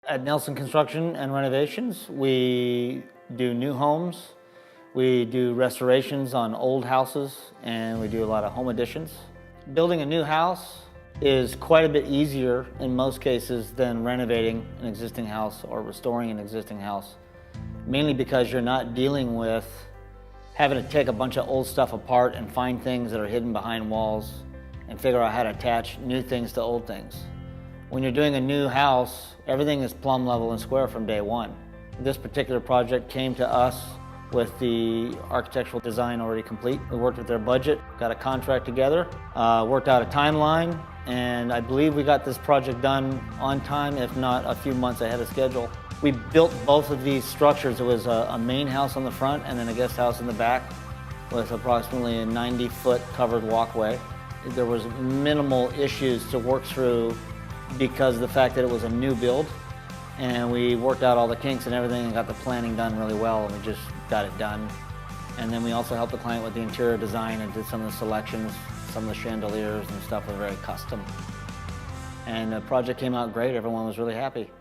At Nelson Construction and Renovations, we do new homes, we do restorations on old houses, and we do a lot of home additions. Building a new house is quite a bit easier in most cases than renovating an existing house or restoring an existing house, mainly because you're not dealing with having to take a bunch of old stuff apart and find things that are hidden behind walls and figure out how to attach new things to old things. When you're doing a new house, everything is plumb level and square from day one. This particular project came to us with the architectural design already complete. We worked with their budget, got a contract together, worked out a timeline, and I believe we got this project done on time, if not a few months ahead of schedule. We built both of these structures. It was a main house on the front and then a guest house in the back with approximately a 90-foot covered walkway. There was minimal issues to work through because of the fact that it was a new build, and we worked out all the kinks and everything and got the planning done really well, and we just got it done. And then we also helped the client with the interior design and did some of the selections. Some of the chandeliers and stuff were very custom. And the project came out great. Everyone was really happy.